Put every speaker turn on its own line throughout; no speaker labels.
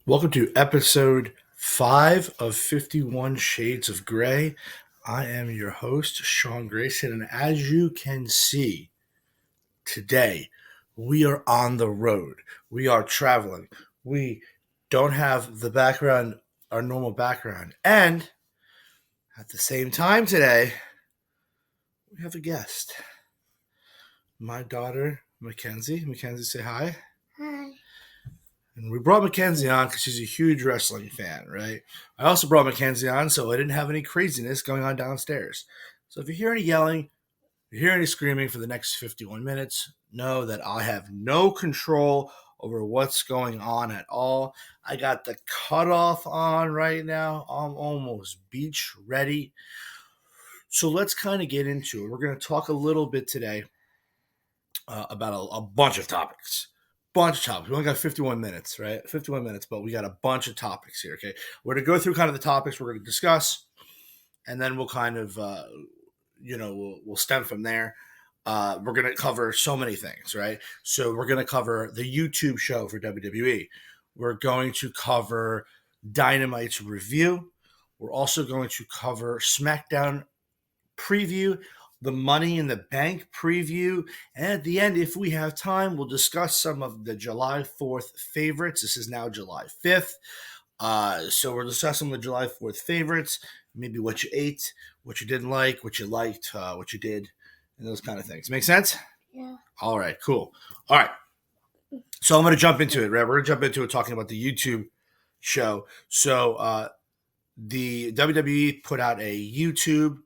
Welcome to episode 5 of 51 Shades of Grey. I am your host, Sean Grayson, and as you can see, today we are on the road. We are traveling. We don't have the background, our normal background. And at the same time today, we have a guest. My daughter, Mackenzie. Mackenzie, say hi.
Hi.
And we brought Mackenzie on because she's a huge wrestling fan, right? I also brought Mackenzie on so I didn't have any craziness going on downstairs. So if you hear any yelling, if you hear any screaming for the next 51 minutes, know that I have no control over what's going on at all. I got the cutoff on right now. I'm almost beach ready. So let's kind of get into it. We're going to talk a little bit today about a bunch of topics. We only got 51 minutes, right? 51 minutes, but we got a bunch of topics here, okay? We're going to go through kind of the topics we're going to discuss, and then we'll kind of, we'll stem from there. We're going to cover so many things, right? So we're going to cover the YouTube show for WWE. We're going to cover Dynamite's review. We're also going to cover SmackDown preview, the Money in the Bank preview, and at the end, if we have time, we'll discuss some of the July 4th favorites. This is now July 5th. So we're discussing the July 4th favorites, maybe what you ate, what you didn't like, what you liked, what you did, and those kind of things. Make sense?
Yeah.
All right, cool. All right. So I'm going to jump into it, right? We're going to jump into it talking about the YouTube show. So the WWE put out a YouTube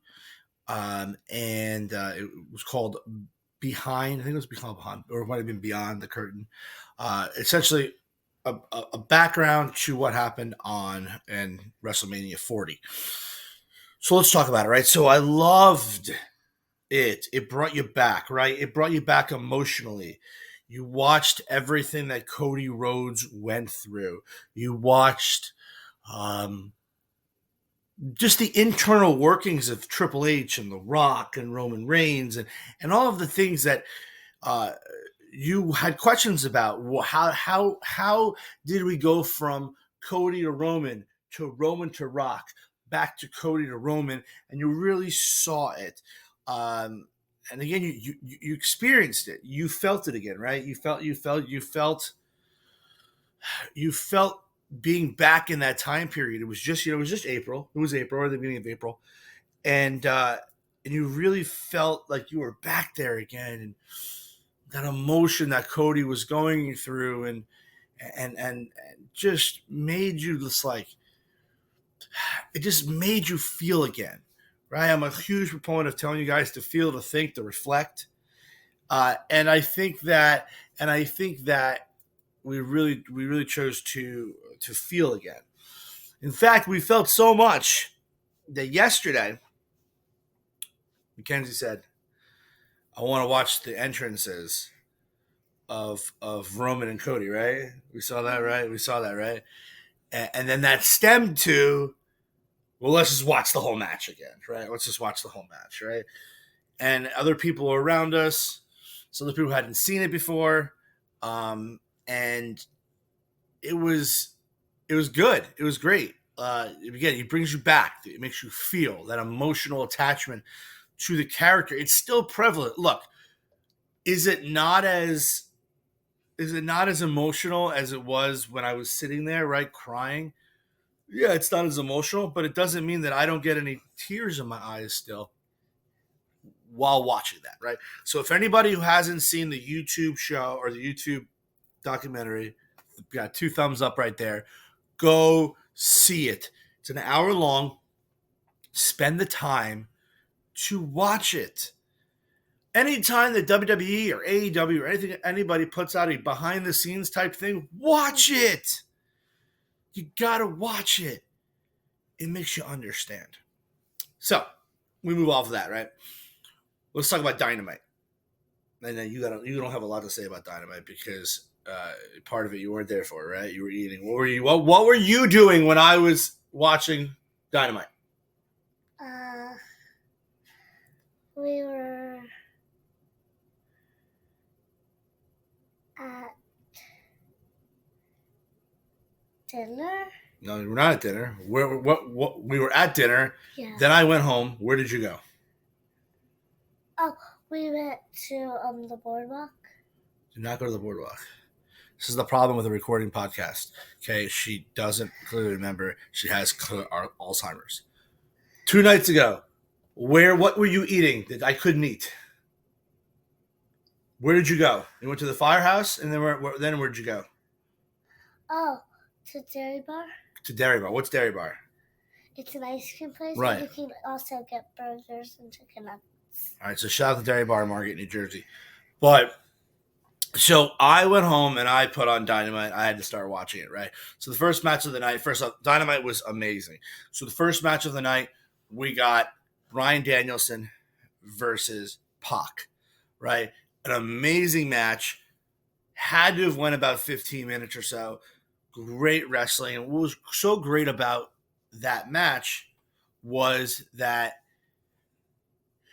and it was called Behind. I think it was Behind, or it might have been Beyond the Curtain. Essentially, a background to what happened on in WrestleMania 40. So let's talk about it, right? So I loved it. It brought you back, right? It brought you back emotionally. You watched everything that Cody Rhodes went through. You watched just the internal workings of Triple H and The Rock and Roman Reigns and all of the things that uh, you had questions about. How did we go from Cody to Roman to Rock, back to Cody to Roman, and you really saw it. And again, you experienced it. You felt it again, right? You felt being back in that time period. It was just April. It was April, or the beginning of April, and you really felt like you were back there again, and that emotion that Cody was going through, and just made you just like it just made you feel again, right? I'm a huge proponent of telling you guys to feel, to think, to reflect, and I think that we really chose to feel again. In fact, we felt so much that yesterday, Mackenzie said, "I want to watch the entrances of Roman and Cody." Right? We saw that, right? We saw that, right? And then that stemmed to, well, let's just watch the whole match again, right? Let's just watch the whole match, right? And other people around us, some of the people who hadn't seen it before, and it was good. It was great. Again, it brings you back. It makes you feel that emotional attachment to the character. It's still prevalent. Look, is it not as emotional as it was when I was sitting there, right, crying? Yeah, it's not as emotional, but it doesn't mean that I don't get any tears in my eyes still while watching that, right? So if anybody who hasn't seen the YouTube show or the YouTube documentary, got two thumbs up right there. Go see it. It's an hour long. Spend the time to watch it. Anytime that WWE or AEW or anything, anybody puts out a behind the scenes type thing, watch it. You gotta watch it. It makes you understand. So we move off of that, right? Let's talk about Dynamite. And then you don't have a lot to say about Dynamite because part of it you weren't there for, right? You were eating. What were you doing when I was watching Dynamite?
We were at dinner.
No, we were not at dinner. What? We were at dinner.
Yeah.
Then I went home. Where did you go?
Oh, we went to the boardwalk.
Did not go to the boardwalk. This is the problem with a recording podcast. Okay, she doesn't clearly remember. She has Alzheimer's. 2 nights ago, what were you eating that I couldn't eat? Where did you go? You went to the firehouse, and then where'd you go?
Oh, to Dairy Bar.
To Dairy Bar. What's Dairy Bar?
It's an ice cream place.
Right.
You can also get burgers and chicken nuggets.
All right, so shout out to Dairy Bar in Margate, New Jersey. But so I went home and I put on Dynamite. I had to start watching it, right? So the first match of the night, first off, Dynamite was amazing. So the first match of the night, we got Bryan Danielson versus Pac, right? An amazing match. Had to have went about 15 minutes or so. Great wrestling. And what was so great about that match was that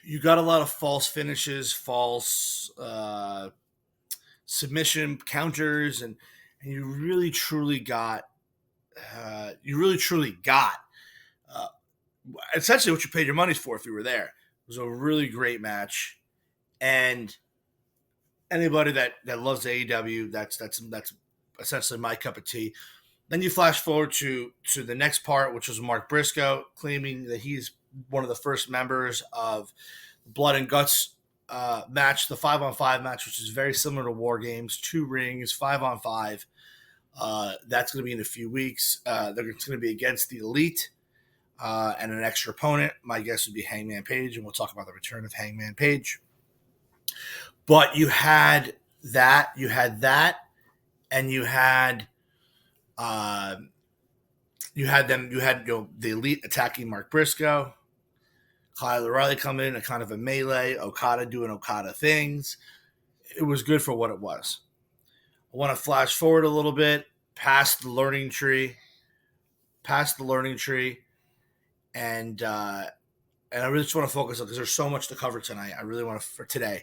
you got a lot of false finishes, false submission counters, and you really truly got essentially what you paid your money for if you were there. It was a really great match, and anybody that loves AEW, that's essentially my cup of tea. Then you flash forward to the next part, which was Mark Briscoe claiming that he's one of the first members of Blood and Guts match, the 5-on-5 match, which is very similar to War Games, 2 rings, 5-on-5. That's going to be in a few weeks. It's going to be against the Elite and an extra opponent. My guess would be Hangman Page, and we'll talk about the return of Hangman Page. But you had that, and you had the Elite attacking Mark Briscoe, Kyle O'Reilly coming in a kind of a melee, Okada doing Okada things. It was good for what it was. I want to flash forward a little bit past the learning tree, and I really just want to focus on, because there's so much to cover tonight. I really want to for today.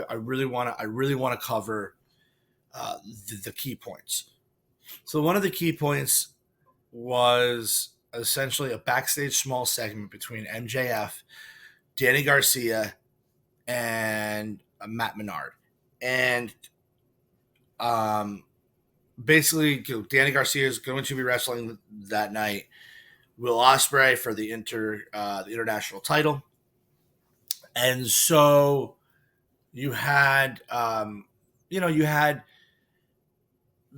I really want to cover the key points. So one of the key points was essentially a backstage small segment between MJF, Danny Garcia, and Matt Menard. And basically, Danny Garcia is going to be wrestling that night Will Ospreay for the international title. And so you had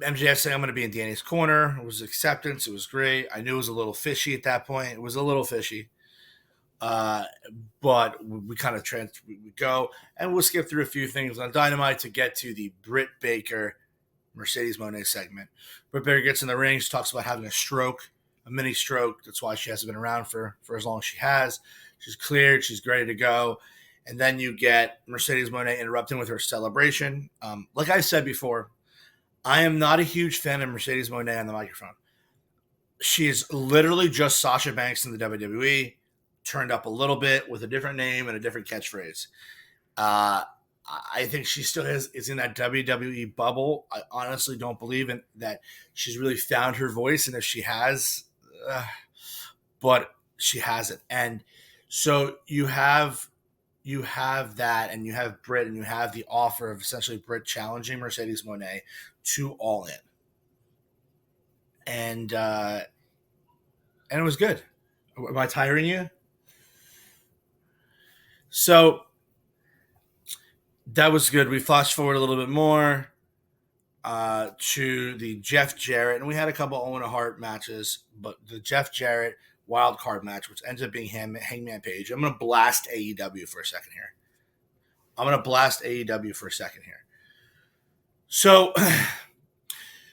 MJF saying, I'm going to be in Danny's corner. It was acceptance. It was great. I knew it was a little fishy at that point. It was a little fishy. But we kind of we go, and we'll skip through a few things on Dynamite to get to the Britt Baker, Mercedes Moné segment. Britt Baker gets in the ring. She talks about having a mini stroke. That's why she hasn't been around for as long as she has. She's cleared. She's ready to go. And then you get Mercedes Moné interrupting with her celebration. Like I said before, I am not a huge fan of Mercedes Moné on the microphone. She is literally just Sasha Banks in the WWE, turned up a little bit with a different name and a different catchphrase. I think she still is in that WWE bubble. I honestly don't believe in that she's really found her voice, and if she has, but she hasn't. And so you have that, and you have Britt, and you have the offer of essentially Britt challenging Mercedes Moné to All In, and it was good. Am I tiring you? So that was good. We flash forward a little bit more to the Jeff Jarrett, and we had a couple Owen Hart matches, but the Jeff Jarrett wild card match, which ends up being Hangman Page. I'm going to blast AEW for a second here. So a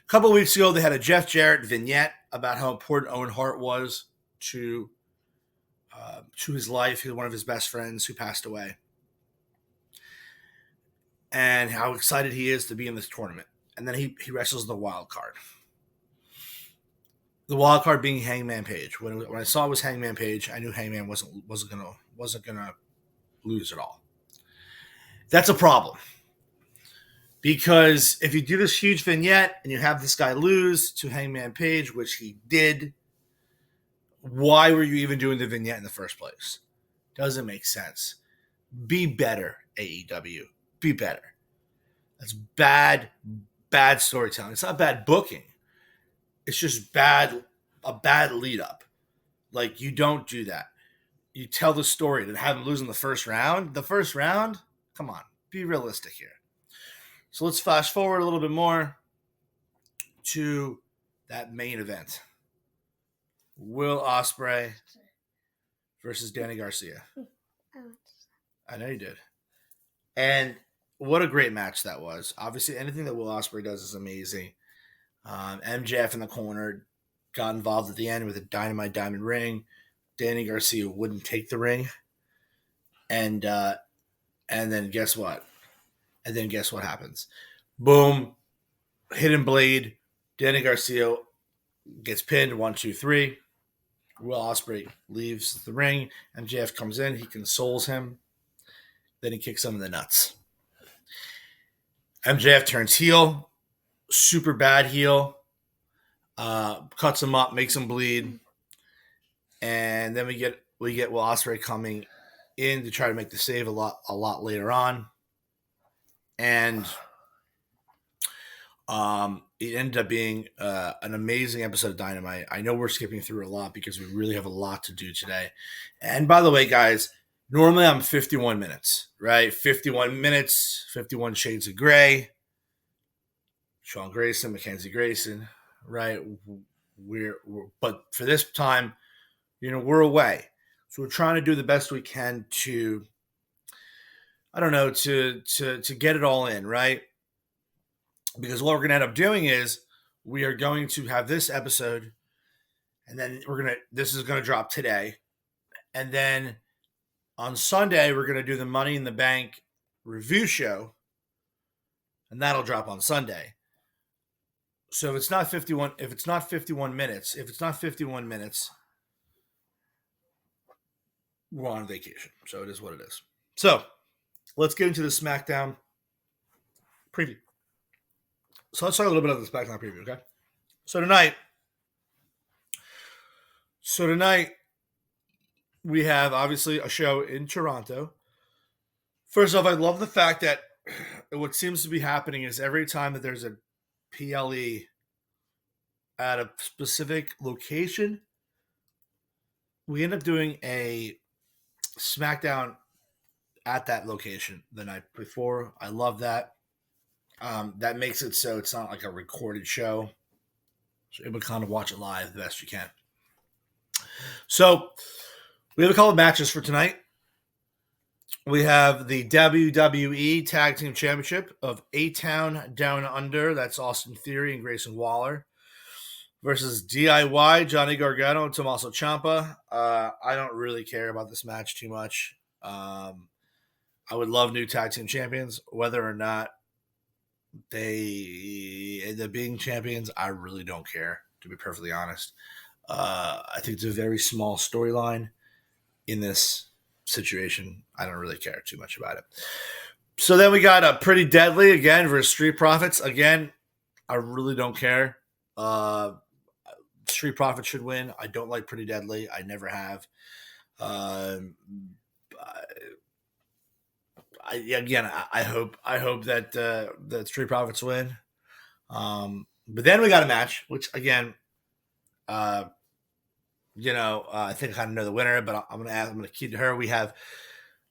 couple of weeks ago, they had a Jeff Jarrett vignette about how important Owen Hart was to his life. He was one of his best friends who passed away, and how excited he is to be in this tournament. And then he wrestles the wild card. The wild card being Hangman Page. When I saw it was Hangman Page, I knew Hangman wasn't gonna lose at all. That's a problem. Because if you do this huge vignette and you have this guy lose to Hangman Page, which he did, why were you even doing the vignette in the first place? Doesn't make sense. Be better, AEW. Be better. That's bad storytelling. It's not bad booking. It's just a bad lead up. Like, you don't do that. You tell the story and have him lose in the first round. The first round? Come on. Be realistic here. So let's flash forward a little bit more to that main event. Will Ospreay versus Danny Garcia. I know you did. And what a great match that was. Obviously, anything that Will Ospreay does is amazing. MJF in the corner got involved at the end with a Dynamite diamond ring. Danny Garcia wouldn't take the ring. And then guess what? And then guess what happens? Boom. Hidden blade. Danny Garcia gets pinned. 1, 2, 3. Will Ospreay leaves the ring. MJF comes in. He consoles him. Then he kicks him in the nuts. MJF turns heel. Super bad heel. Cuts him up. Makes him bleed. And then we get Will Ospreay coming in to try to make the save a lot later on. And it ended up being an amazing episode of Dynamite. I know we're skipping through a lot because we really have a lot to do today. And by the way, guys, normally I'm 51 minutes, right? 51 minutes, 51 shades of gray. Sean Grayson, Mackenzie Grayson, right? But for this time, we're away. So we're trying to do the best we can to get it all in, right? Because what we're going to end up doing is we are going to have this episode, and then this is going to drop today. And then on Sunday, we're going to do the Money in the Bank review show, and that'll drop on Sunday. So if it's not 51 minutes, we're on vacation. So it is what it is. So let's get into the SmackDown preview. So let's talk a little bit about the SmackDown preview, okay? So tonight we have obviously a show in Toronto. First off, I love the fact that what seems to be happening is every time that there's a PLE at a specific location, we end up doing a SmackDown at that location the night before. I love that. That makes it so it's not like a recorded show. So you're able to kind of watch it live the best you can. So we have a couple of matches for tonight. We have the WWE Tag Team Championship of A-Town Down Under. That's Austin Theory and Grayson Waller. Versus DIY, Johnny Gargano and Tommaso Ciampa. I don't really care about this match too much. I would love new tag team champions. Whether or not they end up being champions, I really don't care, to be perfectly honest. I think it's a very small storyline in this situation. I don't really care too much about it. So then we got a Pretty Deadly again versus Street Profits. Again, I really don't care. Street Profits should win. I don't like Pretty Deadly. I never have. I hope that Street Profits win. But then we got a match, which again, I think I kind of know the winner, but I'm gonna keep to her. We have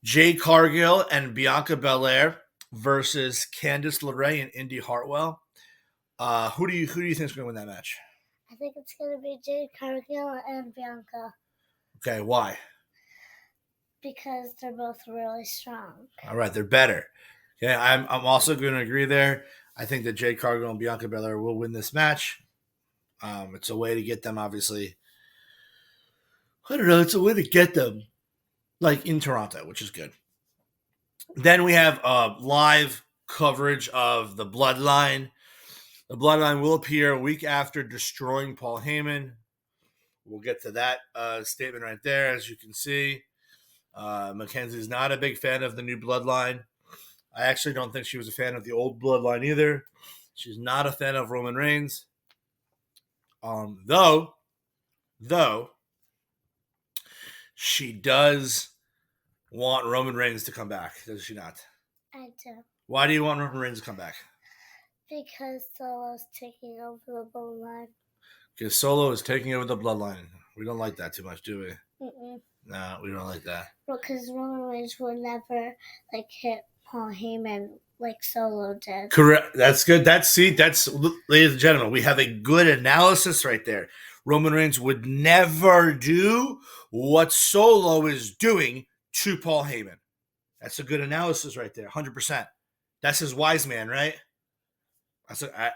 Jade Cargill and Bianca Belair versus Candice LeRae and Indy Hartwell. Who do you think is gonna win that match?
I think it's gonna be Jade Cargill and Bianca.
Okay, why?
Because they're both really strong.
All right, they're better. Okay, I'm also going to agree there. I think that Jade Cargill and Bianca Belair will win this match. It's a way to get them, obviously. I don't know. It's a way to get them, like, in Toronto, which is good. Then we have live coverage of the Bloodline. The Bloodline will appear a week after destroying Paul Heyman. We'll get to that statement right there, as you can see. Mackenzie is not a big fan of the new Bloodline. I actually don't think she was a fan of the old bloodline either. She's not a fan of Roman Reigns. Though she does want Roman Reigns to come back, does she not?
I do.
Why do you want Roman Reigns to come back?
Because Solo's taking over the bloodline.
Because Solo is taking over the bloodline. We don't like that too much, do we?
Mm-mm.
No, we don't like that.
Because Roman Reigns would never hit Paul Heyman like Solo did.
Correct. That's good. That's ladies and gentlemen, we have a good analysis right there. Roman Reigns would never do what Solo is doing to Paul Heyman. That's a good analysis right there, 100%. That's his wise man, right? That's a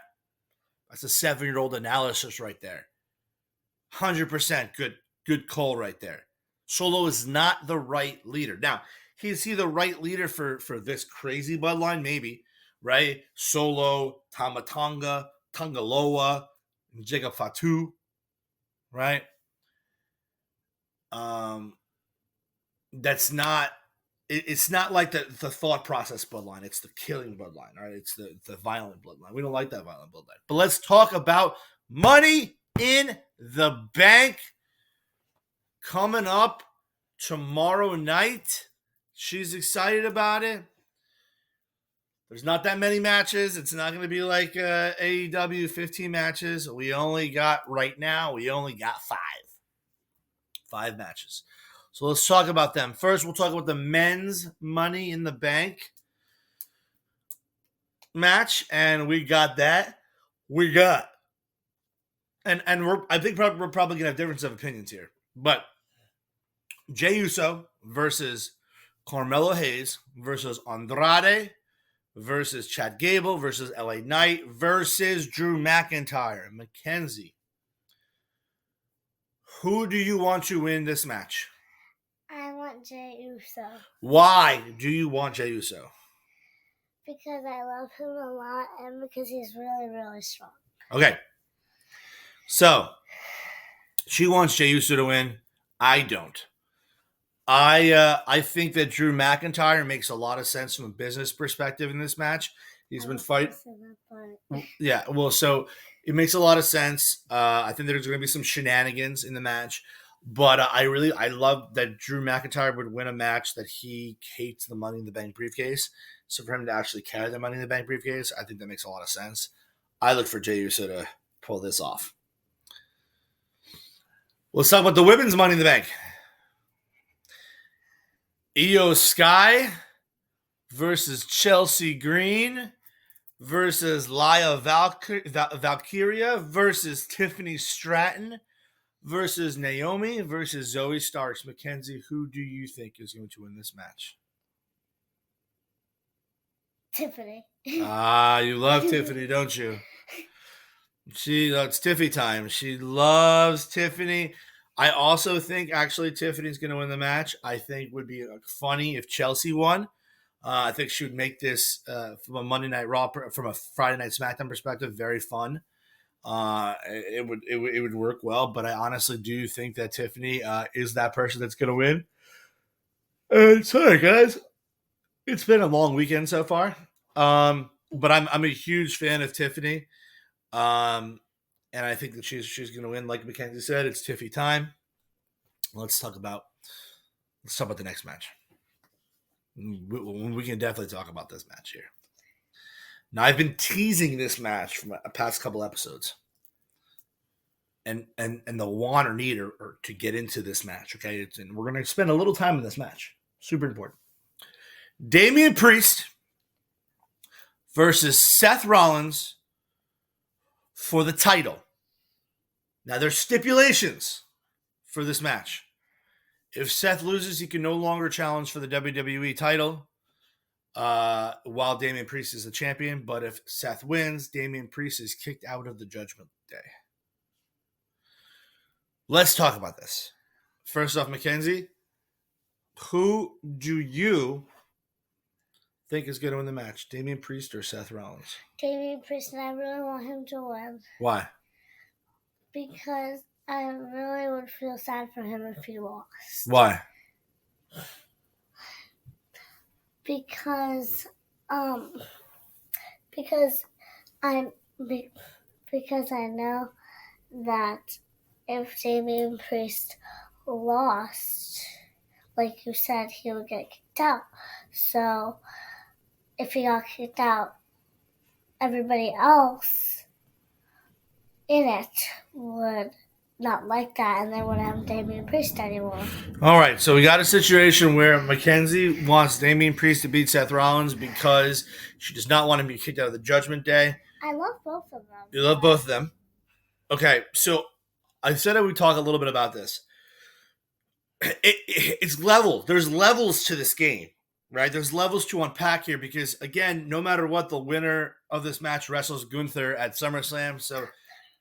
7-year-old analysis right there. 100% good call right there. Solo is not the right leader. Now, is he the right leader for this crazy bloodline? Maybe, right? Solo, Tama Tonga, Tangaloa, Jacob Fatu, right? That's not. It's not like the thought process bloodline. It's the killing bloodline, all right? It's the violent bloodline. We don't like that violent bloodline. But let's talk about Money in the Bank coming up tomorrow night. She's excited about it. There's not that many matches. It's not going to be like AEW 15 matches. We only got 5. 5 matches. So let's talk about them. First, we'll talk about the men's Money in the Bank match, and we got that. I think we're probably gonna have difference of opinions here, but Jey Uso versus Carmelo Hayes versus Andrade versus Chad Gable versus LA Knight versus Drew McIntyre. Mackenzie, who do you want to win this match?
I want Jey Uso.
Why do you want Jey Uso?
Because I love him a lot and because he's really, really strong.
Okay. So, she wants Jey Uso to win. I don't. I think that Drew McIntyre makes a lot of sense from a business perspective in this match. He's been fighting. Yeah, well, so it makes a lot of sense. I think there's going to be some shenanigans in the match. But I love that Drew McIntyre would win a match that he hates the Money in the Bank briefcase. So for him to actually carry the Money in the Bank briefcase, I think that makes a lot of sense. I look for Jey Uso to pull this off. Let's talk about the women's Money in the Bank. Io Sky versus Chelsea Green versus Laya Valkyria versus Tiffany Stratton versus Naomi versus Zoe Starks. Mackenzie, who do you think is going to win this match?
Tiffany.
You love Tiffany, don't you? It's Tiffy time. She loves Tiffany. I also think actually Tiffany's going to win the match. I think it would be funny if Chelsea won. I think she would make this from a Monday Night Raw, from a Friday Night SmackDown perspective, very fun. It would work well, but I honestly do think that Tiffany is that person that's going to win. Sorry, guys, it's been a long weekend so far. But I'm a huge fan of Tiffany. And I think that she's going to win. Like Mackenzie said, it's Tiffy time. Let's talk about the next match. We can definitely talk about this match here. Now, I've been teasing this match from a past couple episodes. And the want or need or to get into this match, okay? And we're going to spend a little time in this match. Super important. Damian Priest versus Seth Rollins for the title. Now, there's stipulations for this match. If Seth loses, he can no longer challenge for the WWE title while Damian Priest is the champion. But if Seth wins, Damian Priest is kicked out of the Judgment Day. Let's talk about this. First off, Mackenzie, who do you think is going to win the match? Damian Priest or Seth Rollins?
Damian Priest, and I really want him to win.
Why?
Because I really would feel sad for him if he lost.
Why?
Because Because I'm because I know that if Damian Priest lost, like you said, he would get kicked out. So if he got kicked out, everybody else in it would not like that, and they wouldn't have Damian Priest anymore.
All right, so we got a situation where Mackenzie wants Damian Priest to beat Seth Rollins because she does not want him to be kicked out of the Judgment Day.
I love both of them.
You love both of them. Okay, so I said I would talk a little bit about this. It's level. There's levels to this game, right? There's levels to unpack here because, again, no matter what, the winner of this match wrestles Gunther at SummerSlam. So,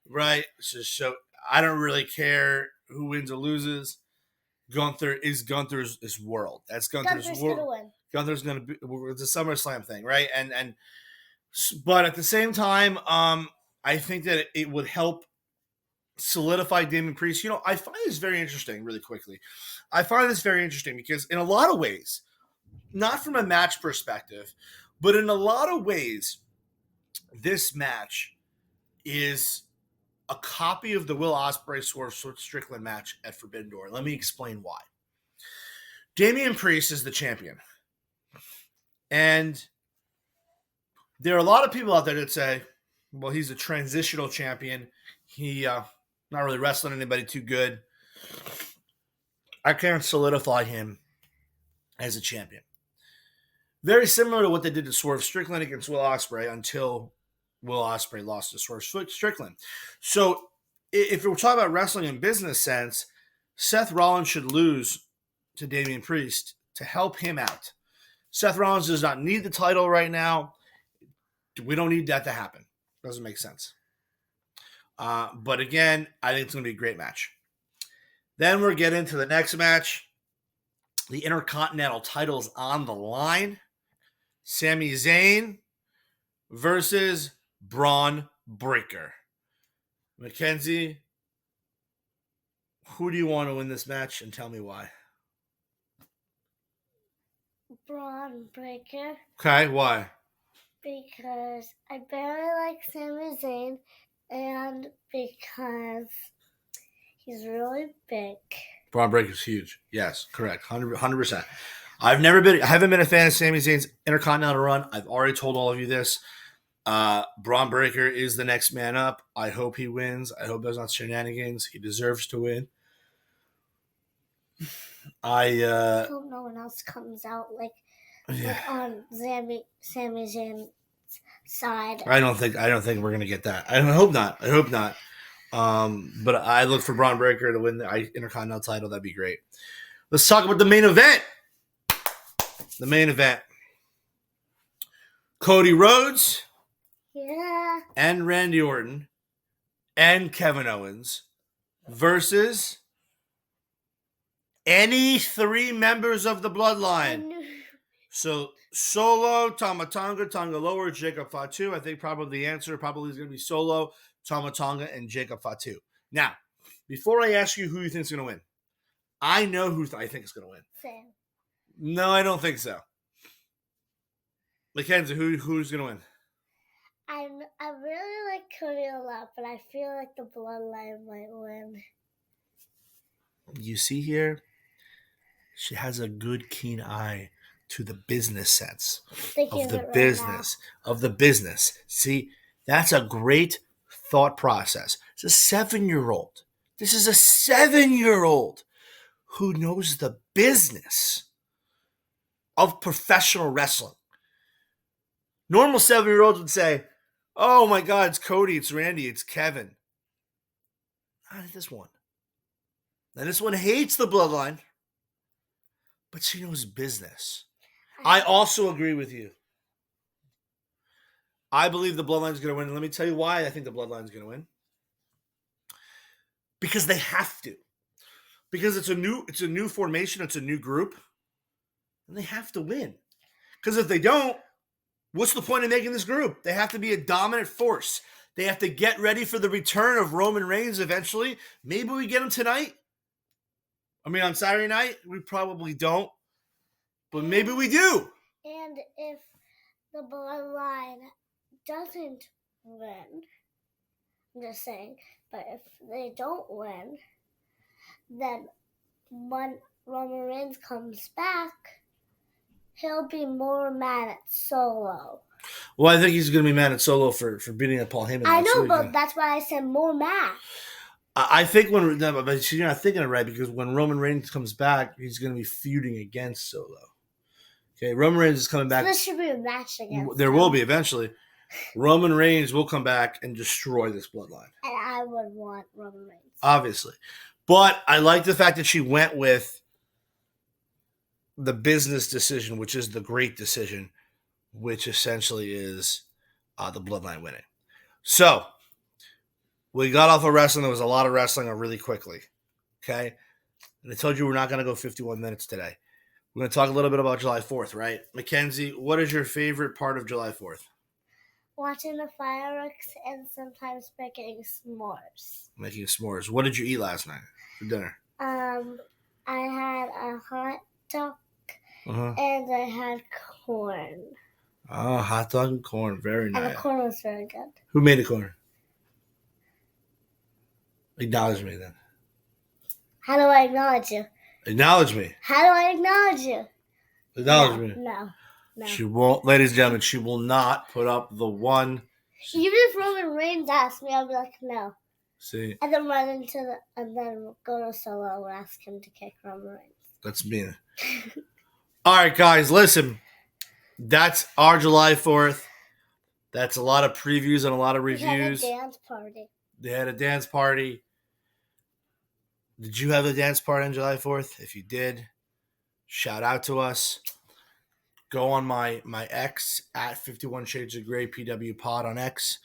right, so I don't really care who wins or loses. Gunther is Gunther's world. That's Gunther's world.
Gonna win.
Gunther's gonna be. It's a SummerSlam thing, right? But at the same time, I think that it would help solidify Damian Priest. I find this very interesting. Really quickly, I find this very interesting because in a lot of ways, not from a match perspective, but in a lot of ways, this match is a copy of the Will Ospreay Swerve Strickland match at Forbidden Door. Let me explain why. Damian Priest is the champion. And there are a lot of people out there that say, well, he's a transitional champion. He not really wrestling anybody too good. I can't solidify him as a champion. Very similar to what they did to Swerve Strickland against Will Ospreay until Will Ospreay lost to Swerve Strickland. So if we're talking about wrestling in business sense, Seth Rollins should lose to Damian Priest to help him out. Seth Rollins does not need the title right now. We don't need that to happen. Doesn't make sense. But again, I think it's going to be a great match. Then we're getting to the next match. The Intercontinental title's on the line. Sami Zayn versus Braun Breaker. Mackenzie, who do you want to win this match, and tell me why?
Braun Breaker.
Okay, why?
Because I barely like Sami Zayn, and because he's really big.
Braun Breaker's huge. Yes, correct. 100%. I haven't been a fan of Sami Zayn's Intercontinental run. I've already told all of you this. Braun Breaker is the next man up. I hope he wins. I hope there's not shenanigans. He deserves to win. I
hope no one else comes out like on Sami Zayn's side.
I don't think we're gonna get that. I hope not. But I look for Braun Breaker to win the Intercontinental title. That'd be great. Let's talk about the main event. The main event. Cody Rhodes.
Yeah.
And Randy Orton. And Kevin Owens. Versus any three members of the Bloodline. So Solo, Tama Tonga, Tonga Lower, Jacob Fatu. I think probably the answer is going to be Solo, Tama Tonga, and Jacob Fatu. Now, before I ask you who you think is going to win, I know who I think is going to win.
Sam.
No, I don't think so. Mackenzie, who's going to win?
I really like Cody a lot, but I feel like the Bloodline might win.
You see here, she has a good, keen eye to the business sense of the business. See, that's a great thought process. It's a 7-year-old. This is a 7-year-old who knows the business of professional wrestling. Normal 7-year-olds would say, oh my God, it's Cody, it's Randy, it's Kevin. Not this one. Now, this one hates the Bloodline, but she knows business. I also agree with you. I believe the Bloodline is going to win. And let me tell you why I think the Bloodline is going to win. Because they have to. Because it's a new formation, it's a new group, and they have to win. Because if they don't, what's the point of making this group? They have to be a dominant force. They have to get ready for the return of Roman Reigns eventually. Maybe we get him tonight. I mean, on Saturday night, we probably don't. But maybe we do.
And if the bloodline doesn't win, I'm just saying, but if they don't win, then when Roman Reigns comes back, he'll be more mad at Solo.
Well, I think he's going to be mad at Solo for beating up Paul Heyman.
I know, but that's why I said more mad.
I think but you're not thinking it right, because when Roman Reigns comes back, he's going to be feuding against Solo. Okay, Roman Reigns is coming back.
So this should be a match against
There will be eventually. Roman Reigns will come back and destroy this bloodline.
And I would want Roman Reigns.
Obviously. But I like the fact that she went with the business decision, which is the great decision, which essentially is the bloodline winning. So, we got off of wrestling. There was a lot of wrestling really quickly. Okay? And I told you we're not going to go 51 minutes today. We're going to talk a little bit about July 4th, right? Mackenzie, what is your favorite part of July 4th?
Watching the fireworks and sometimes making s'mores.
Making s'mores. What did you eat last night for dinner?
I had a hot dog and I had corn.
Oh, hot dog and corn. Very nice.
And the corn was very good.
Who made the corn? Acknowledge me then.
How do I acknowledge you?
Acknowledge me.
How do I acknowledge you?
Acknowledge me.
No.
She won't, ladies and gentlemen, she will not put up the one.
Even if Roman Reigns asked me, I'll be like, no.
See?
And then run into and then go to Solo and ask him to kick Roman Reigns.
That's mean. All right, guys, listen. That's our July 4th. That's a lot of previews and a lot of reviews.
We had a dance party.
They had a dance party. Did you have a dance party on July 4th? If you did, shout out to us. Go on my X at 51 Shades of Grey PW Pod on X,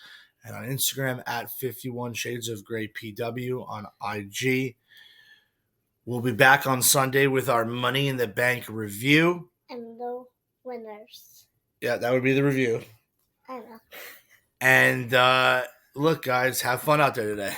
and on Instagram at 51 Shades of Grey PW on IG. We'll be back on Sunday with our Money in the Bank review.
And the winners.
Yeah, that would be the review.
I know.
And look, guys, have fun out there today.